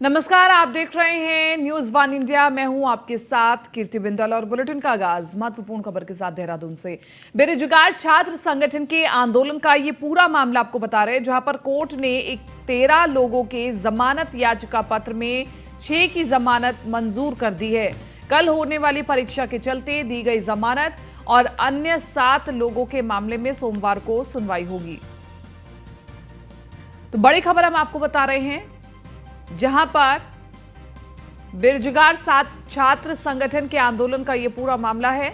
नमस्कार, आप देख रहे हैं न्यूज वन इंडिया। मैं हूं आपके साथ कीर्ति बिंदल और बुलेटिन का आगाज महत्वपूर्ण खबर के साथ देहरादून से। बेरोजगार छात्र संगठन के आंदोलन का ये पूरा मामला आपको बता रहे हैं, जहां पर कोर्ट ने 13 लोगों के जमानत याचिका पत्र में 6 की जमानत मंजूर कर दी है। कल होने वाली परीक्षा के चलते दी गई जमानत और अन्य 7 लोगों के मामले में सोमवार को सुनवाई होगी। तो बड़ी खबर हम आपको बता रहे हैं, जहां पर बेरोजगार छात्र संगठन के आंदोलन का यह पूरा मामला है।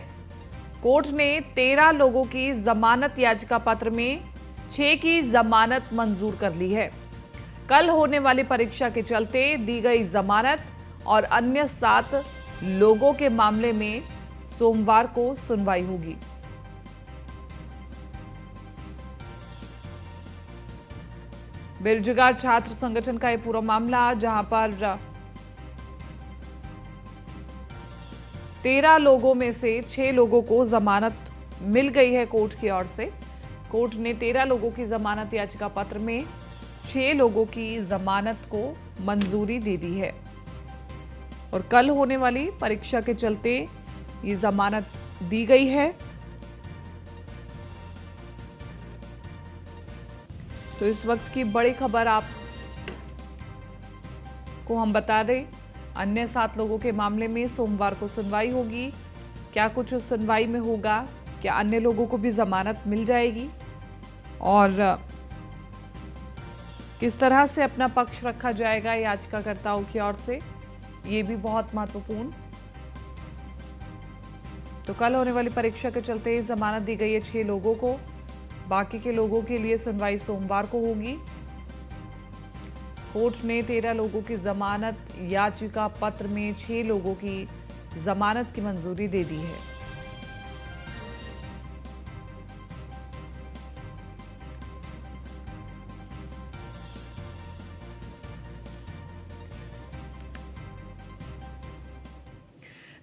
कोर्ट ने 13 लोगों की जमानत याचिका पत्र में 6 की जमानत मंजूर कर ली है। कल होने वाली परीक्षा के चलते दी गई जमानत और अन्य 7 लोगों के मामले में सोमवार को सुनवाई होगी। बेरोजगार छात्र संगठन का यह पूरा मामला, जहां पर 13 लोगों में से 6 लोगों को जमानत मिल गई है कोर्ट की ओर से। कोर्ट ने 13 लोगों की जमानत याचिका पत्र में 6 लोगों की जमानत को मंजूरी दे दी है और कल होने वाली परीक्षा के चलते ये जमानत दी गई है। तो इस वक्त की बड़ी खबर आपको हम बता दें, अन्य 7 लोगों के मामले में सोमवार को सुनवाई होगी। क्या कुछ उस सुनवाई में होगा, क्या अन्य लोगों को भी जमानत मिल जाएगी और किस तरह से अपना पक्ष रखा जाएगा याचिकाकर्ताओं की ओर से, ये भी बहुत महत्वपूर्ण। तो कल होने वाली परीक्षा के चलते जमानत दी गई है 6 लोगों को। बाकी के लोगों के लिए सुनवाई सोमवार को होगी। कोर्ट ने 13 लोगों की जमानत याचिका पत्र में 6 लोगों की जमानत की मंजूरी दे दी है।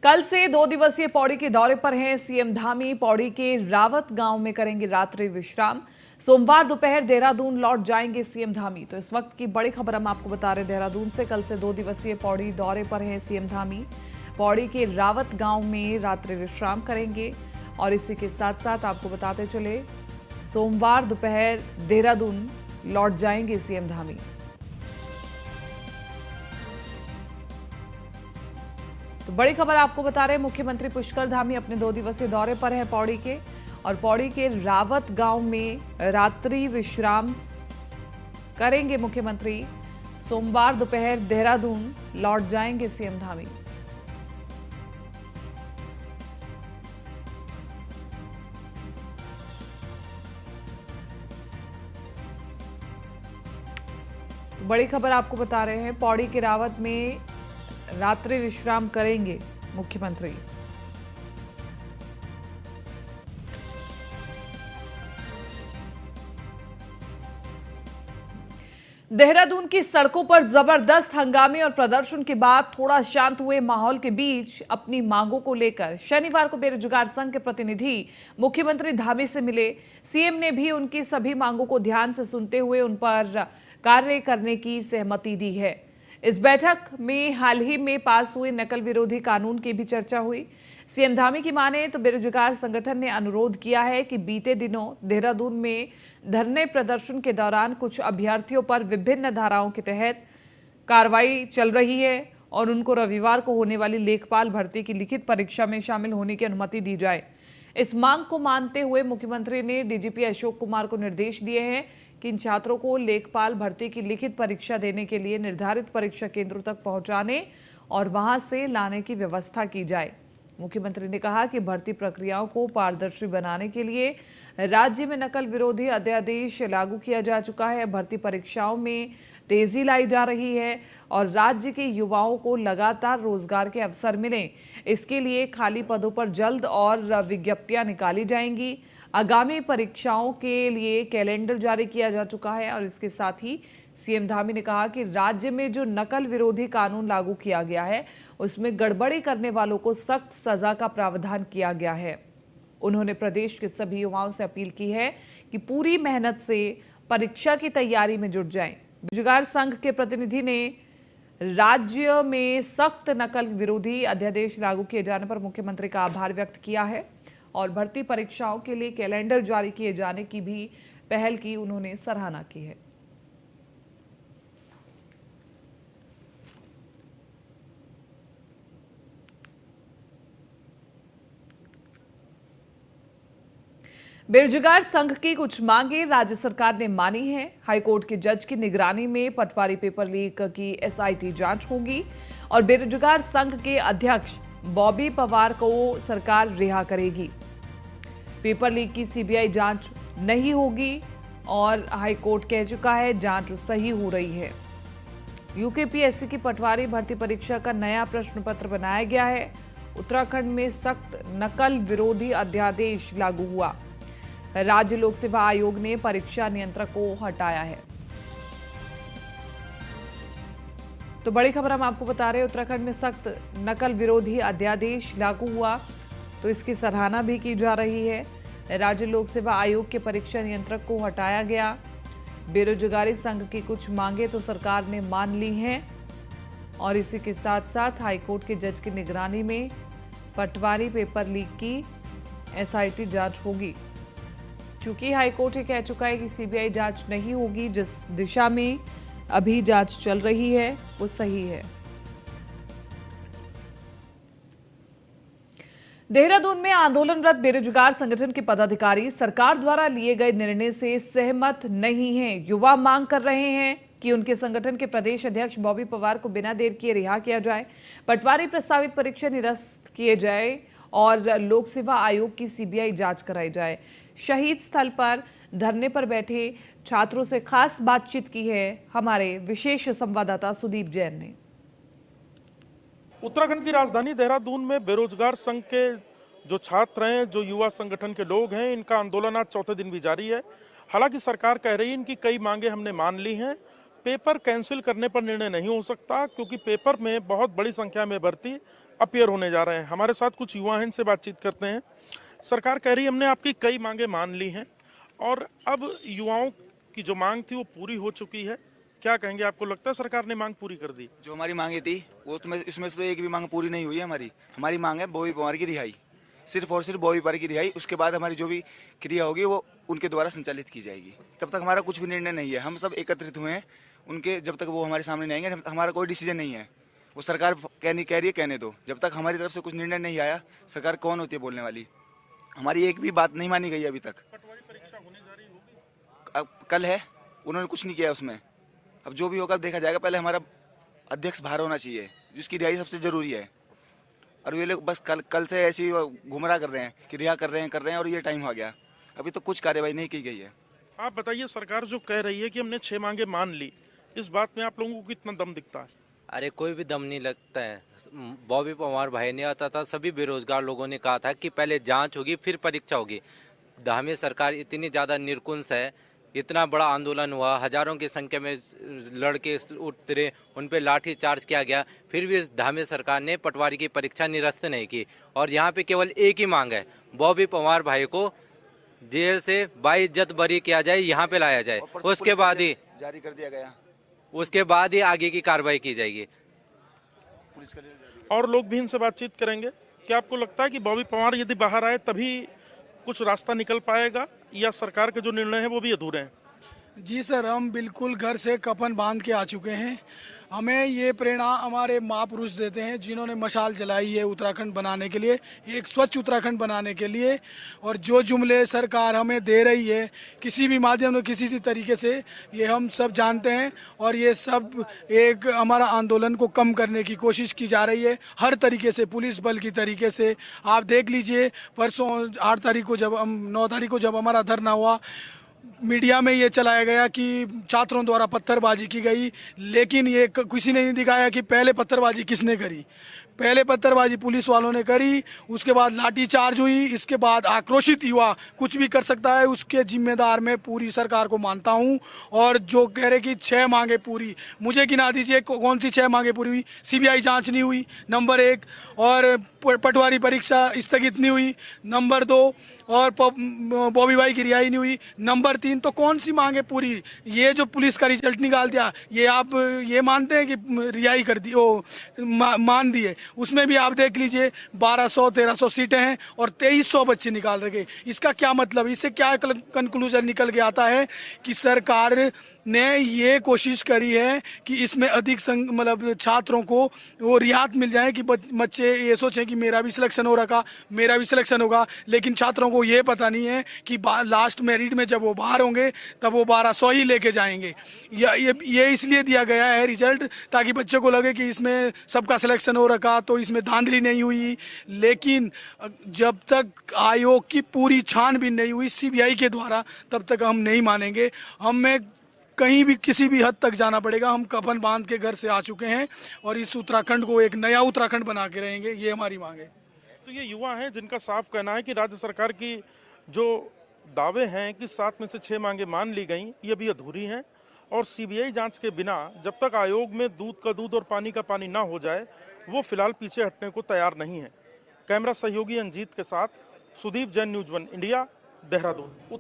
कल से 2 दिवसीय पौड़ी के दौरे पर हैं सीएम धामी। पौड़ी के रावत गांव में करेंगे रात्रि विश्राम। सोमवार दोपहर देहरादून लौट जाएंगे सीएम धामी। तो इस वक्त की बड़ी खबर हम आपको बता रहे हैं देहरादून से। कल से 2 दिवसीय पौड़ी दौरे पर हैं सीएम धामी। पौड़ी के रावत गांव में रात्रि विश्राम करेंगे और इसी के साथ साथ आपको बताते चले, सोमवार दोपहर देहरादून लौट जाएंगे सीएम धामी। तो बड़ी खबर आपको बता रहे हैं, मुख्यमंत्री पुष्कर धामी अपने 2 दिवसीय दौरे पर हैं पौड़ी के, और पौड़ी के रावत गांव में रात्रि विश्राम करेंगे मुख्यमंत्री। सोमवार दोपहर देहरादून लौट जाएंगे सीएम धामी। तो बड़ी खबर आपको बता रहे हैं, पौड़ी के रावत में रात्रि विश्राम करेंगे मुख्यमंत्री। देहरादून की सड़कों पर जबरदस्त हंगामे और प्रदर्शन के बाद थोड़ा शांत हुए माहौल के बीच अपनी मांगों को लेकर शनिवार को बेरोजगार संघ के प्रतिनिधि मुख्यमंत्री धामी से मिले। सीएम ने भी उनकी सभी मांगों को ध्यान से सुनते हुए उन पर कार्य करने की सहमति दी है। इस बैठक में हाल ही में पास हुए नकल विरोधी कानून की भी चर्चा हुई। सीएम धामी की माने तो बेरोजगार संगठन ने अनुरोध किया है कि बीते दिनों देहरादून में धरने प्रदर्शन के दौरान कुछ अभ्यर्थियों पर विभिन्न धाराओं के तहत कार्रवाई चल रही है और उनको रविवार को होने वाली लेखपाल भर्ती की लिखित परीक्षा में शामिल होने की अनुमति दी जाए। इस मांग को मानते हुए मुख्यमंत्री ने डीजीपी अशोक कुमार को निर्देश दिए हैं कि इन छात्रों को लेखपाल भर्ती की लिखित परीक्षा देने के लिए निर्धारित परीक्षा केंद्रों तक पहुंचाने और वहां से लाने की व्यवस्था की जाए। मुख्यमंत्री ने कहा कि भर्ती प्रक्रियाओं को पारदर्शी बनाने के लिए राज्य में नकल विरोधी अध्यादेश लागू किया जा चुका है। भर्ती परीक्षाओं में तेजी लाई जा रही है और राज्य के युवाओं को लगातार रोजगार के अवसर मिलें, इसके लिए खाली पदों पर जल्द और विज्ञप्तियां निकाली जाएंगी। आगामी परीक्षाओं के लिए कैलेंडर जारी किया जा चुका है और इसके साथ ही सीएम धामी ने कहा कि राज्य में जो नकल विरोधी कानून लागू किया गया है उसमें गड़बड़ी करने वालों को सख्त सजा का प्रावधान किया गया है। उन्होंने प्रदेश के सभी युवाओं से अपील की है कि पूरी मेहनत से परीक्षा की तैयारी में जुट जाएं। बेरोजगार संघ के प्रतिनिधि ने राज्य में सख्त नकल विरोधी अध्यादेश लागू किए जाने पर मुख्यमंत्री का आभार व्यक्त किया है और भर्ती परीक्षाओं के लिए कैलेंडर जारी किए जाने की भी पहल की उन्होंने सराहना की है। बेरोजगार संघ की कुछ मांगे राज्य सरकार ने मानी है। हाईकोर्ट के जज की निगरानी में पटवारी पेपर लीक की एसआईटी जांच होगी और बेरोजगार संघ के अध्यक्ष बॉबी पवार को सरकार रिहा करेगी। पेपर लीक की सीबीआई जांच नहीं होगी और हाईकोर्ट कह चुका है जांच सही हो रही है। यूकेपीएससी की पटवारी भर्ती परीक्षा का नया प्रश्न पत्र बनाया गया है। उत्तराखंड में सख्त नकल विरोधी अध्यादेश लागू हुआ। राज्य लोक सेवा आयोग ने परीक्षा नियंत्रक को हटाया है। तो बड़ी खबर हम आपको बता रहे हैं, उत्तराखंड में सख्त नकल विरोधी अध्यादेश लागू हुआ तो इसकी सराहना भी की जा रही है। राज्य लोक सेवा आयोग के परीक्षा नियंत्रक को हटाया गया। बेरोजगारी संघ की कुछ मांगे तो सरकार ने मान ली हैं और इसी के साथ साथ हाईकोर्ट के जज की निगरानी में पटवारी पेपर लीक की एसआईटी जांच होगी। चूंकि हाईकोर्ट ये कह चुका है कि सीबीआई जांच नहीं होगी, जिस दिशा में अभी जांच चल रही है वो सही है। देहरादून में आंदोलनरत बेरोजगार संगठन के पदाधिकारी सरकार द्वारा लिए गए निर्णय से सहमत नहीं हैं। युवा मांग कर रहे हैं कि उनके संगठन के प्रदेश अध्यक्ष बॉबी पवार को बिना देर किए रिहा किया जाए, पटवारी प्रस्तावित परीक्षा निरस्त किए जाए और लोक सेवा आयोग की सीबीआई जांच कराई जाए। शहीद स्थल पर धरने पर बैठे छात्रों से खास बातचीत की है हमारे विशेष संवाददाता सुदीप जैन ने। उत्तराखंड की राजधानी देहरादून में बेरोजगार संघ के जो छात्र हैं, जो युवा संगठन के लोग हैं, इनका आंदोलन आज चौथे दिन भी जारी है। हालांकि सरकार कह रही है इनकी कई मांगे हमने मान ली हैं। पेपर कैंसिल करने पर निर्णय नहीं हो सकता क्योंकि पेपर में बहुत बड़ी संख्या में भर्ती अपीयर होने जा रहे हैं। हमारे साथ कुछ युवा हैं, इनसे बातचीत करते हैं। सरकार कह रही है हमने आपकी कई मांगे मान ली हैं और अब युवाओं की जो मांग थी वो पूरी हो चुकी है। क्या कहेंगे, आपको लगता है सरकार ने मांग पूरी कर दी? जो हमारी मांगे थी वो इसमें से तो एक भी मांग पूरी नहीं हुई है। हमारी मांग है बॉबी पवार की रिहाई, सिर्फ और सिर्फ बॉबी पवार की रिहाई। उसके बाद हमारी जो भी क्रिया होगी वो उनके द्वारा संचालित की जाएगी। तब तक हमारा कुछ भी निर्णय नहीं है। हम सब एकत्रित हुए हैं, उनके जब तक वो हमारे सामने नहीं आएंगे हमारा कोई डिसीजन नहीं है। वो सरकार कह रही है कहने दो, जब तक हमारी तरफ से कुछ निर्णय नहीं आया सरकार कौन होती है बोलने वाली। हमारी एक भी बात नहीं मानी गई अभी तक। पटवारी परीक्षा होने जा रही होगी, अब कल है, उन्होंने कुछ नहीं किया उसमें। अब जो भी होगा देखा जाएगा। पहले हमारा अध्यक्ष बाहर होना चाहिए, जिसकी रिहाई सबसे जरूरी है। और ये लोग बस कल से ऐसी गुमराह कर रहे हैं कि रिहा कर रहे हैं और ये टाइम हो गया, अभी तो कुछ कार्रवाई नहीं की गई है। आप बताइए, सरकार जो कह रही है कि हमने 6 मांगे मान ली, इस बात में आप लोगों को कितना दम दिखता है? अरे कोई भी दम नहीं लगता है। बॉबी पवार भाई ने आता था, सभी बेरोजगार लोगों ने कहा था कि पहले जांच होगी फिर परीक्षा होगी। धामी सरकार इतनी ज़्यादा निरकुंस है, इतना बड़ा आंदोलन हुआ, हजारों की संख्या में लड़के उतरे, उन पे लाठी चार्ज किया गया, फिर भी धामी सरकार ने पटवारी की परीक्षा निरस्त नहीं की। और यहाँ पे केवल एक ही मांग है, बॉबी पवार भाई को जेल से बाइज्जत बरी किया जाए, यहाँ पे लाया जाए, उसके बाद ही जारी कर दिया गया, उसके बाद ही आगे की कार्रवाई की जाएगी। और लोग भी इनसे बातचीत करेंगे। क्या आपको लगता है कि बॉबी पवार यदि बाहर आए तभी कुछ रास्ता निकल पाएगा या सरकार के जो निर्णय है वो भी अधूरे हैं? जी सर, हम बिल्कुल घर से कफन बांध के आ चुके हैं। हमें ये प्रेरणा हमारे महापुरुष देते हैं जिन्होंने मशाल जलाई है उत्तराखंड बनाने के लिए, एक स्वच्छ उत्तराखंड बनाने के लिए। और जो जुमले सरकार हमें दे रही है किसी भी माध्यम में किसी तरीके से, ये हम सब जानते हैं और ये सब एक हमारा आंदोलन को कम करने की कोशिश की जा रही है हर तरीके से, पुलिस बल की तरीके से। आप देख लीजिए, परसों 8 तारीख को जब 9 तारीख को जब हमारा धरना हुआ, मीडिया में ये चलाया गया कि छात्रों द्वारा पत्थरबाजी की गई, लेकिन ये किसी ने नहीं दिखाया कि पहले पत्थरबाजी किसने करी। पहले पत्थरबाजी पुलिस वालों ने करी, उसके बाद लाठी चार्ज हुई, इसके बाद आक्रोशित युवा कुछ भी कर सकता है, उसके जिम्मेदार मैं पूरी सरकार को मानता हूं। और जो कह रहे कि 6 मांगे पूरी, मुझे गिना दीजिए कौन सी 6 मांगे पूरी हुई। सीबीआई जांच नहीं हुई, नंबर 1, और पटवारी परीक्षा स्थगित नहीं हुई, नंबर 2, और बॉबी भाई की रिहाई नहीं हुई। नंबर 3, तो कौन सी मांग है पूरी? ये जो पुलिस का रिजल्ट निकाल दिया, ये आप ये मानते हैं कि रिहाई कर दी, मान दिए? उसमें भी आप देख लीजिए 1200-1300 सीटें हैं और 2300 बच्चे निकाल रखे। इसका क्या मतलब? इससे क्या कंक्लूजन निकल के आता है कि सरकार ने ये कोशिश करी है कि इसमें अधिक मतलब छात्रों को वो रियायत मिल जाए कि बच्चे ये सोचें कि मेरा भी सिलेक्शन हो रखा, मेरा भी सिलेक्शन होगा। लेकिन छात्रों को ये पता नहीं है कि लास्ट मेरिट में जब वो बाहर होंगे तब वो 1200 ही लेके जाएंगे। ये इसलिए दिया गया है रिजल्ट ताकि बच्चों को लगे कि इसमें सबका सिलेक्शन हो रखा तो इसमें धांधली नहीं हुई। लेकिन जब तक आयोग की पूरी छानबीन नहीं हुई सीबीआई के द्वारा, तब तक हम नहीं मानेंगे। हमें कहीं भी किसी भी हद तक जाना पड़ेगा। हम कफन बांध के घर से आ चुके हैं और इस उत्तराखंड को एक नया उत्तराखंड बना के रहेंगे, ये हमारी मांग है। तो ये युवा हैं जिनका साफ कहना है कि राज्य सरकार की जो दावे हैं कि 7 में से 6 मांगे मान ली गई, ये भी अधूरी हैं और सीबीआई जांच के बिना जब तक आयोग में दूध का दूध और पानी का पानी ना हो जाए वो फिलहाल पीछे हटने को तैयार नहीं है। कैमरा सहयोगी अंजीत के साथ सुदीप जैन, न्यूज़ 1 इंडिया, देहरादून।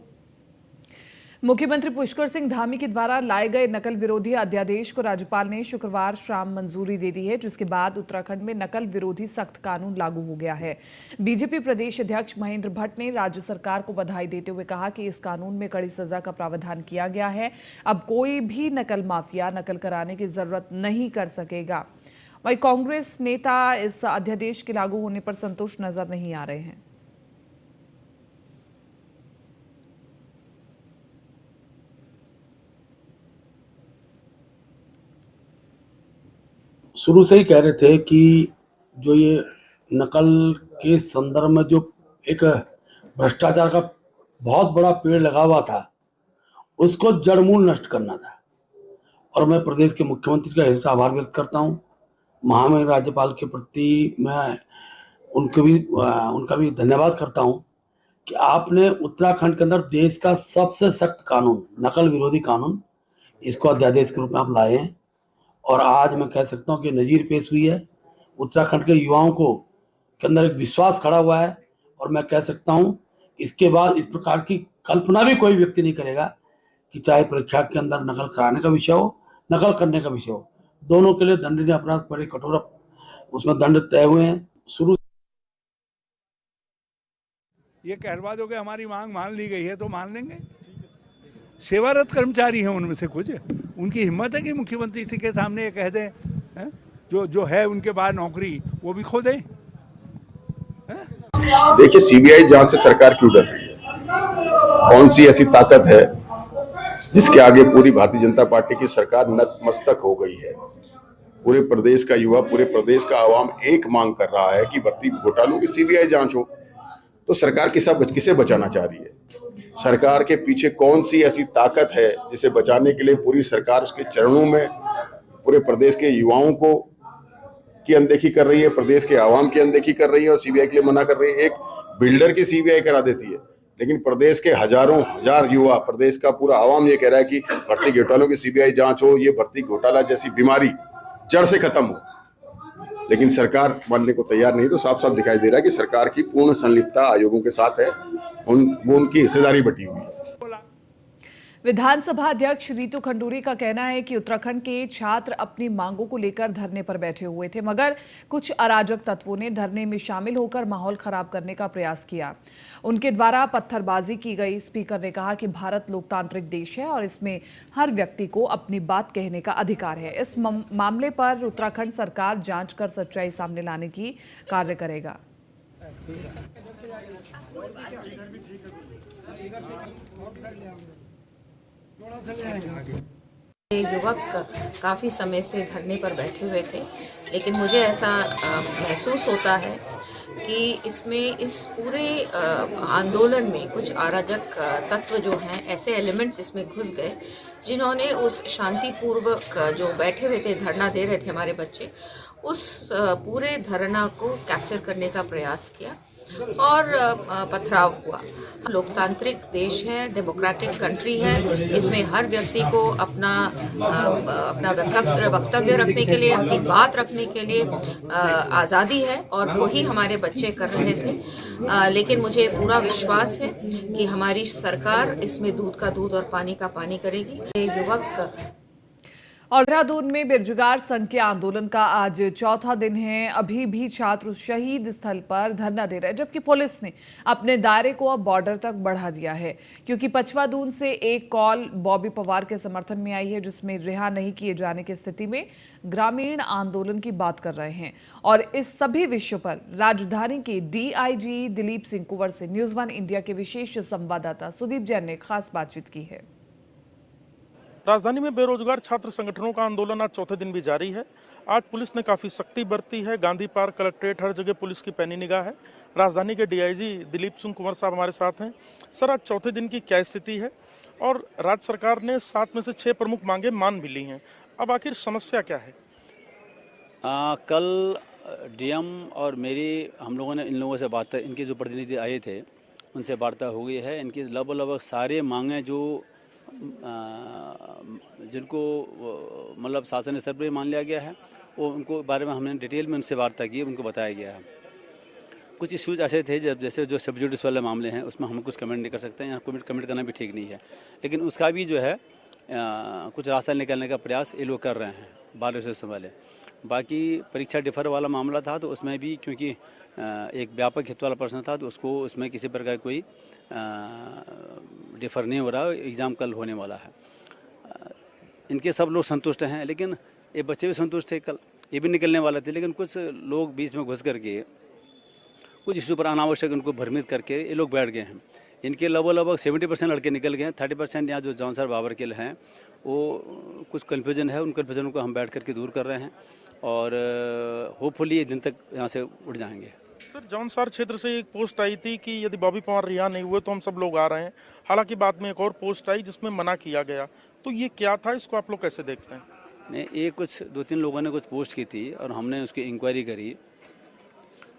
मुख्यमंत्री पुष्कर सिंह धामी के द्वारा लाए गए नकल विरोधी अध्यादेश को राज्यपाल ने शुक्रवार शाम मंजूरी दे दी है, जिसके बाद उत्तराखंड में नकल विरोधी सख्त कानून लागू हो गया है। बीजेपी प्रदेश अध्यक्ष महेंद्र भट्ट ने राज्य सरकार को बधाई देते हुए कहा कि इस कानून में कड़ी सजा का प्रावधान किया गया है। अब कोई भी नकल माफिया नकल कराने की जरूरत नहीं कर सकेगा। वहीं कांग्रेस नेता इस अध्यादेश के लागू होने पर संतुष्ट नजर नहीं आ रहे हैं। शुरू से ही कह रहे थे कि जो ये नकल के संदर्भ में जो एक भ्रष्टाचार का बहुत बड़ा पेड़ लगा हुआ था उसको जड़मूल नष्ट करना था। और मैं प्रदेश के मुख्यमंत्री का हृदय से आभार व्यक्त करता हूँ। महामहिम राज्यपाल के प्रति मैं उनका भी धन्यवाद करता हूँ कि आपने उत्तराखंड के अंदर देश का सबसे सख्त कानून, नकल विरोधी कानून, इसको अध्यादेश के रूप में आप लाए हैं। और आज मैं कह सकता हूँ कि नज़ीर पेश हुई है। उत्तराखंड के युवाओं को के अंदर एक विश्वास खड़ा हुआ है और मैं कह सकता हूँ इसके बाद इस प्रकार की कल्पना भी कोई व्यक्ति नहीं करेगा कि चाहे परीक्षा के अंदर नकल कराने का विषय हो, नकल करने का विषय हो, दोनों के लिए दंडनीय अपराध बड़े कठोर उसमें दंड तय हुए हैं। शुरू ये कहलवा दो कि हमारी मांग मान ली गई है तो मान लेंगे। सेवारत कर्मचारी हैं उनमें से कुछ, उनकी हिम्मत है कि मुख्यमंत्री जी के सामने ये कह दें जो है उनके बाद नौकरी वो भी खो दें। देखिए, सीबीआई जांच से सरकार क्यों डर रही है? कौन सी ऐसी ताकत है जिसके आगे पूरी भारतीय जनता पार्टी की सरकार नतमस्तक हो गई है? पूरे प्रदेश का युवा, पूरे प्रदेश का आवाम एक मांग कर रहा है कि भर्ती घोटालों की सीबीआई जांच हो। तो सरकार किसे बचाना चाह रही है? सरकार के पीछे कौन सी ऐसी ताकत है जिसे बचाने के लिए पूरी सरकार उसके चरणों में पूरे प्रदेश के युवाओं को की अनदेखी कर रही है, प्रदेश के आवाम की अनदेखी कर रही है और सीबीआई के लिए मना कर रही है? एक बिल्डर की सीबीआई करा देती है, लेकिन प्रदेश के हजारों हजार युवा, प्रदेश का पूरा आवाम ये कह रहा है कि भर्ती घोटालों की सीबीआई जांच हो, ये भर्ती घोटाला जैसी बीमारी जड़ से खत्म हो। लेकिन सरकार मानने को तैयार नहीं। तो साफ साफ दिखाई दे रहा है कि सरकार की पूर्ण संलिप्तता आयोगों के साथ है, वो उनकी हिस्सेदारी बटी हुई है। विधानसभा अध्यक्ष रितु खंडूरी का कहना है कि उत्तराखंड के छात्र अपनी मांगों को लेकर धरने पर बैठे हुए थे, मगर कुछ अराजक तत्वों ने धरने में शामिल होकर माहौल खराब करने का प्रयास किया। उनके द्वारा पत्थरबाजी की गई। स्पीकर ने कहा कि भारत लोकतांत्रिक देश है और इसमें हर व्यक्ति को अपनी बात कहने का अधिकार है। इस मामले पर उत्तराखंड सरकार जांच कर सच्चाई सामने लाने की कार्य करेगा। युवक काफ़ी समय से धरने पर बैठे हुए थे, लेकिन मुझे ऐसा महसूस होता है कि इसमें इस पूरे आंदोलन में कुछ अराजक तत्व जो हैं, ऐसे एलिमेंट्स इसमें घुस गए जिन्होंने उस शांतिपूर्वक जो बैठे हुए थे, धरना दे रहे थे हमारे बच्चे, उस पूरे धरना को कैप्चर करने का प्रयास किया और पथराव हुआ। लोकतांत्रिक देश है, डेमोक्रेटिक कंट्री है, इसमें हर व्यक्ति को अपना वक्तव्य रखने के लिए, अपनी बात रखने के लिए आज़ादी है, और वही हमारे बच्चे कर रहे थे। लेकिन मुझे पूरा विश्वास है कि हमारी सरकार इसमें दूध का दूध और पानी का पानी करेगी। ये युवक और देहरादून में बेरोजगार संघ के आंदोलन का आज चौथा दिन है। अभी भी छात्र शहीद स्थल पर धरना दे रहे हैं, जबकि पुलिस ने अपने दायरे को अब बॉर्डर तक बढ़ा दिया है, क्योंकि पचवादून से एक कॉल बॉबी पवार के समर्थन में आई है, जिसमें रिहा नहीं किए जाने की स्थिति में ग्रामीण आंदोलन की बात कर रहे हैं। और इस सभी विषयों पर राजधानी के डीआईजी दिलीप सिंह कुंवर से न्यूज़ 1 इंडिया के विशेष संवाददाता सुदीप जैन ने खास बातचीत की है। राजधानी में बेरोजगार छात्र संगठनों का आंदोलन आज चौथे दिन भी जारी है। आज पुलिस ने काफी सख्ती बरती है। गांधी पार्क, कलेक्ट्रेट, हर जगह पुलिस की पैनी निगाह है। राजधानी के डीआईजी दिलीप सिंह कुंवर साहब हमारे साथ हैं। सर, आज चौथे दिन की क्या स्थिति है? और राज्य सरकार ने 7 में से 6 प्रमुख मांगे मान भी ली हैं। अब आखिर समस्या क्या है? कल डीएम और हम लोगों ने इन लोगों से बात, इनके जो प्रतिनिधि आए थे उनसे वार्ता हो गई है। इनकी लगभग सारे मांगे जो जिनको मतलब शासन स्तर पर मान लिया गया है, वो उनको बारे में हमने डिटेल में उनसे वार्ता की, उनको बताया गया है। कुछ इश्यूज ऐसे थे जैसे जो सब्जुडिस वाले मामले हैं, उसमें हम कुछ कमेंट नहीं कर सकते हैं, यहाँ कमेंट करना भी ठीक नहीं है। लेकिन उसका भी जो है कुछ रास्ता निकालने का प्रयास ये लोग कर रहे हैं 12 से वाले। बाकी परीक्षा डिफर वाला मामला था, तो उसमें भी क्योंकि एक व्यापक हित वाला प्रश्न था, तो उसको उसमें किसी प्रकार कोई डिफर नहीं हो रहा, एग्ज़ाम कल होने वाला है। इनके सब लोग संतुष्ट हैं, लेकिन ये बच्चे भी संतुष्ट थे, कल ये भी निकलने वाले थे, लेकिन कुछ लोग बीच में घुस करके कुछ इशू पर अनावश्यक उनको भ्रमित करके ये लोग बैठ गए हैं। इनके लगभग 70% लड़के निकल गए हैं। 30% यहाँ जो जौनसर बाबरकिल हैं, वो कुछ कन्फ्यूजन है, उन कन्फ्यूजन को हम बैठ करके दूर कर रहे हैं और होपफुली ये दिन तक यहाँ से उठ जाएंगे। सर, जौनसार क्षेत्र से एक पोस्ट आई थी कि यदि बॉबी पवार रिहा नहीं हुए तो हम सब लोग आ रहे हैं। हालांकि बाद में एक और पोस्ट आई जिसमें मना किया गया, तो ये क्या था? इसको आप लोग कैसे देखते हैं? नहीं, ये कुछ 2-3 लोगों ने कुछ पोस्ट की थी और हमने उसकी इंक्वायरी करी।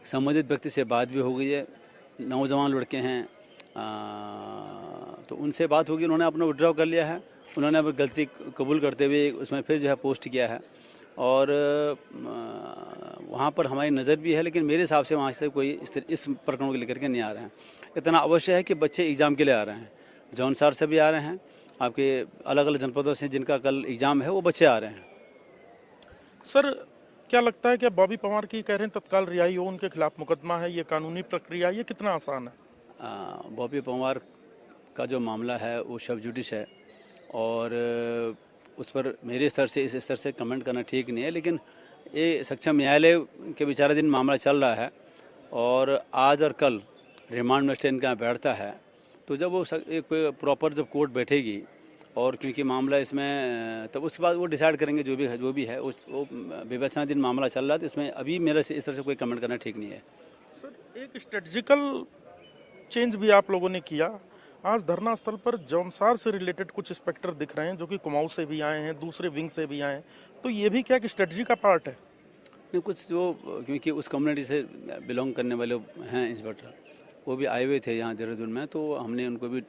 संबंधित व्यक्ति से बात भी हो गई है, नौजवान लड़के हैं, तो उनसे बात होगी, उन्होंने अपना विड्रॉ कर लिया है। उन्होंने अब गलती कबूल करते हुए उसमें फिर जो है पोस्ट किया है और वहाँ पर हमारी नज़र भी है, लेकिन मेरे हिसाब से वहाँ से कोई इस प्रकरणों को लेकर के नहीं आ रहे हैं। इतना अवश्य है कि बच्चे एग्ज़ाम के लिए आ रहे हैं, जौनसार से भी आ रहे हैं, आपके अलग अलग जनपदों से जिनका कल एग्ज़ाम है वो बच्चे आ रहे हैं। सर, क्या लगता है कि बॉबी पवार की कह रहे हैं तत्काल रिहाई हो, उनके खिलाफ मुकदमा है, ये कानूनी प्रक्रिया, ये कितना आसान है? बॉबी पवार का जो मामला है वो सब जुडिस है और उस पर मेरे स्तर से, इस स्तर से कमेंट करना ठीक नहीं है। लेकिन ये सक्षम न्यायालय के विचाराधीन मामला चल रहा है और आज और कल रिमांड में इनका यहाँ बैठता है, तो जब वो एक प्रॉपर जब कोर्ट बैठेगी और क्योंकि मामला इसमें, तब उसके बाद वो डिसाइड करेंगे जो भी है वो विवेचनाधीन मामला चल रहा है, तो इसमें अभी मेरे से इस तरह से कोई कमेंट करना ठीक नहीं है। सर, एक स्ट्रेटजिकल चेंज भी आप लोगों ने किया। आज धरना स्थल पर जौनसार से रिलेटेड कुछ इंस्पेक्टर दिख रहे हैं जो कि कुमाऊं से भी आए हैं, दूसरे विंग से भी आए हैं, तो ये भी क्या कि स्ट्रेटजी का पार्ट है? नहीं, कुछ जो क्योंकि उस कम्युनिटी से बिलोंग करने वाले हैं इंस्पेक्टर, वो भी आए हुए थे यहाँ देहरादून में, तो हमने उनको भी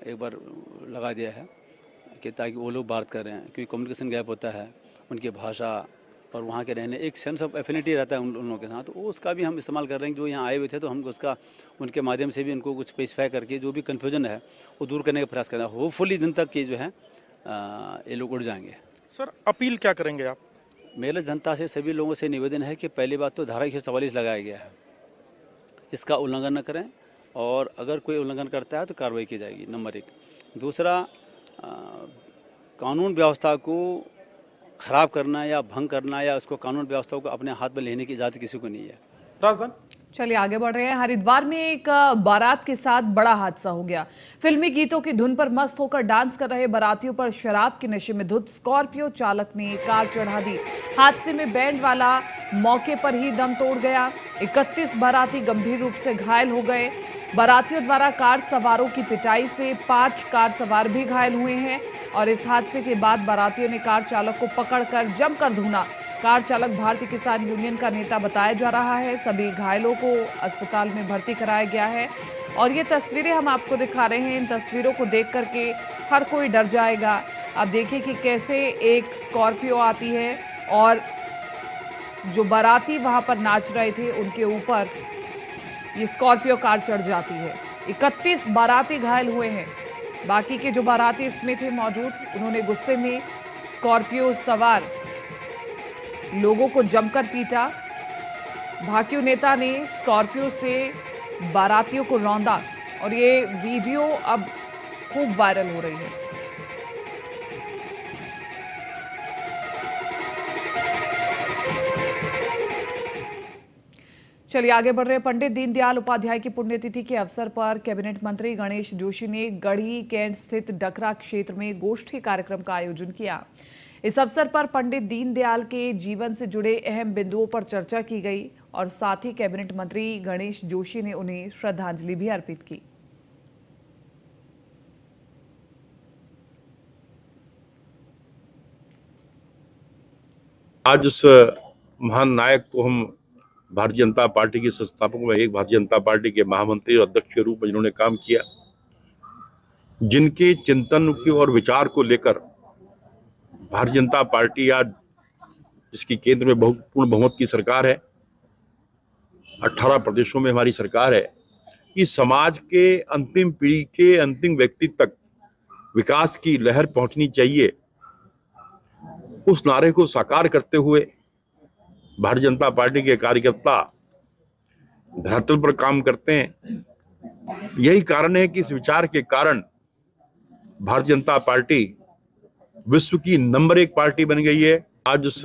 एक बार लगा दिया है कि ताकि वो लोग बात कर रहे हैं, क्योंकि कम्युनिकेशन गैप होता है, उनकी भाषा और वहाँ के रहने एक सेंस ऑफ एफिनिटी रहता है उन लोगों के साथ, तो उसका भी हम इस्तेमाल कर रहे हैं। जो यहाँ आए हुए थे तो हम उसका उनके माध्यम से भी उनको कुछ स्पेसिफाई करके जो भी कन्फ्यूजन है वो दूर करने का प्रयास कर रहे हैं। होपफुली दिन तक ये जो है ये लोग उड़ जाएंगे। सर, अपील क्या करेंगे आप? मेरे जनता से सभी लोगों से निवेदन है कि पहली बात तो धारा 144 लगाया गया है, इसका उल्लंघन न करें और अगर कोई उल्लंघन करता है तो कार्रवाई की जाएगी, नंबर 1। दूसरा, कानून व्यवस्था को खराब करना या भंग करना या उसको कानून व्यवस्था को अपने हाथ में लेने की इजाजत किसी को नहीं है। राजधानी, चलिए आगे बढ़ रहे हैं। हरिद्वार में एक बारात के साथ बड़ा हादसा हो गया। फिल्मी गीतों की धुन पर मस्त होकर डांस कर रहे बारातियों पर शराब के नशे में धुत स्कॉर्पियो चालक ने कार चढ़ा दी। हादसे में बैंड वाला मौके पर ही दम तोड़ गया। 31 बाराती गंभीर रूप से घायल हो गए। बारातियों द्वारा कार सवारों की पिटाई से 5 कार सवार भी घायल हुए हैं और इस हादसे के बाद बारातियों ने कार चालक को पकड़कर जमकर धूना। कार चालक भारतीय किसान यूनियन का नेता बताया जा रहा है। सभी घायलों को अस्पताल में भर्ती कराया गया है और ये तस्वीरें हम आपको दिखा रहे हैं। इन तस्वीरों को देख करके हर कोई डर जाएगा। अब देखिए कि कैसे एक स्कॉर्पियो आती है और जो बाराती वहां पर नाच रहे थे उनके ऊपर ये स्कॉर्पियो कार चढ़ जाती है। 31 बाराती घायल हुए हैं। बाकी के जो बाराती इसमें थे मौजूद, उन्होंने गुस्से में स्कॉर्पियो सवार लोगों को जमकर पीटा। भाकियू नेता ने स्कॉर्पियो से बारातियों को रौंदा और ये वीडियो अब खूब वायरल हो रही है। चलिए आगे बढ़ रहे हैं। पंडित दीनदयाल उपाध्याय की पुण्यतिथि के अवसर पर कैबिनेट मंत्री गणेश जोशी ने गढ़ी कैंट स्थित डकरा क्षेत्र में गोष्ठी कार्यक्रम का आयोजन किया। इस अवसर पर पंडित दीनदयाल के जीवन से जुड़े अहम बिंदुओं पर चर्चा की गई और साथ ही कैबिनेट मंत्री गणेश जोशी ने उन्हें श्रद्धांजलि भी अर्पित की। आज उस महान नायक को हम भारतीय जनता पार्टी के संस्थापकों में एक, भारतीय जनता पार्टी के महामंत्री और अध्यक्ष के रूप में जिन्होंने काम किया, जिनके चिंतन की और विचार को लेकर भारतीय जनता पार्टी आज जिसकी केंद्र में पूर्ण बहुमत की सरकार है, 18 प्रदेशों में हमारी सरकार है, कि समाज के अंतिम पीढ़ी के अंतिम व्यक्ति तक विकास की लहर पहुंचनी चाहिए, उस नारे को साकार करते हुए भारतीय जनता पार्टी के कार्यकर्ता धरातल पर काम करते हैं। यही कारण है कि इस विचार के कारण भारतीय जनता पार्टी विश्व की नंबर 1 पार्टी बन गई है। आज उस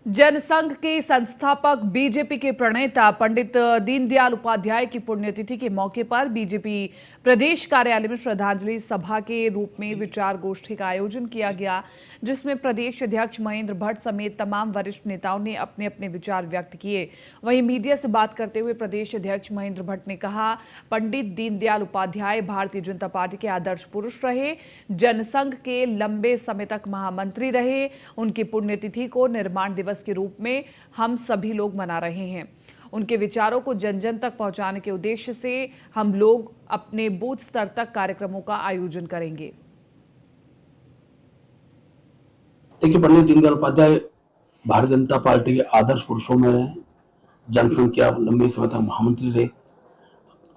जनसंघ के संस्थापक बीजेपी के प्रणेता पंडित दीनदयाल उपाध्याय की पुण्यतिथि के मौके पर बीजेपी प्रदेश कार्यालय में श्रद्धांजलि सभा के रूप में विचार गोष्ठी का आयोजन किया गया, जिसमें प्रदेश अध्यक्ष महेंद्र भट्ट समेत तमाम वरिष्ठ नेताओं ने अपने अपने विचार व्यक्त किए। वहीं मीडिया से बात करते हुए प्रदेश अध्यक्ष महेंद्र भट्ट ने कहा, पंडित दीनदयाल उपाध्याय भारतीय जनता पार्टी के आदर्श पुरुष रहे, जनसंघ के लंबे समय तक महामंत्री रहे। उनकी पुण्यतिथि को निर्माण दिवस के रूप में हम सभी लोग मना रहे हैं। उनके विचारों को जन जन तक पहुंचाने के उद्देश्य से हम लोग अपने बूथ स्तर तक कार्यक्रमों का आयोजन करेंगे। देखिए, पंडित दीनदयाल उपाध्याय भारतीय जनता पार्टी के आदर्श पुरुषों में रहे, जनसंघ के लंबे समय तक महामंत्री रहे,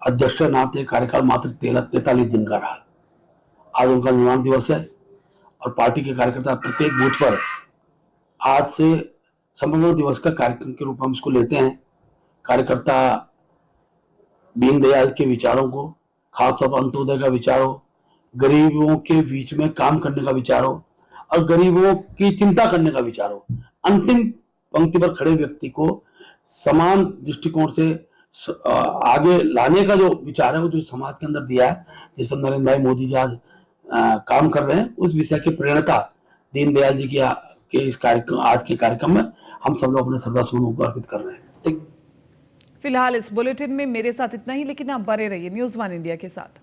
अध्यक्ष के नाते कार्यकाल मात्र 43 दिन का रहा। आज उनका निर्माण दिवस है और पार्टी के कार्यकर्ता प्रत्येक बूथ पर आज से संबंध दिवस का कार्यक्रम के रूप में हम इसको लेते हैं। कार्यकर्ता दीनदयाल के विचारों को, खासतौर पर अंत्योदय का विचारों, गरीबों के बीच में काम करने का विचारों और गरीबों की चिंता करने का विचारों, अंतिम पंक्ति पर खड़े व्यक्ति को समान दृष्टिकोण से आगे लाने का जो विचार है, वो जो समाज के अंदर दिया है, जिस पर नरेंद्र भाई मोदी जी आज काम कर रहे हैं, उस विषय के प्रेरणा दीनदयाल जी के इस कार्यक्रम, आज के कार्यक्रम में हम सब लोग अपने श्रद्धासुमन को अर्पित कर रहे हैं। फिलहाल इस बुलेटिन में मेरे साथ इतना ही, लेकिन आप बने रहिए न्यूज़ 1 इंडिया के साथ।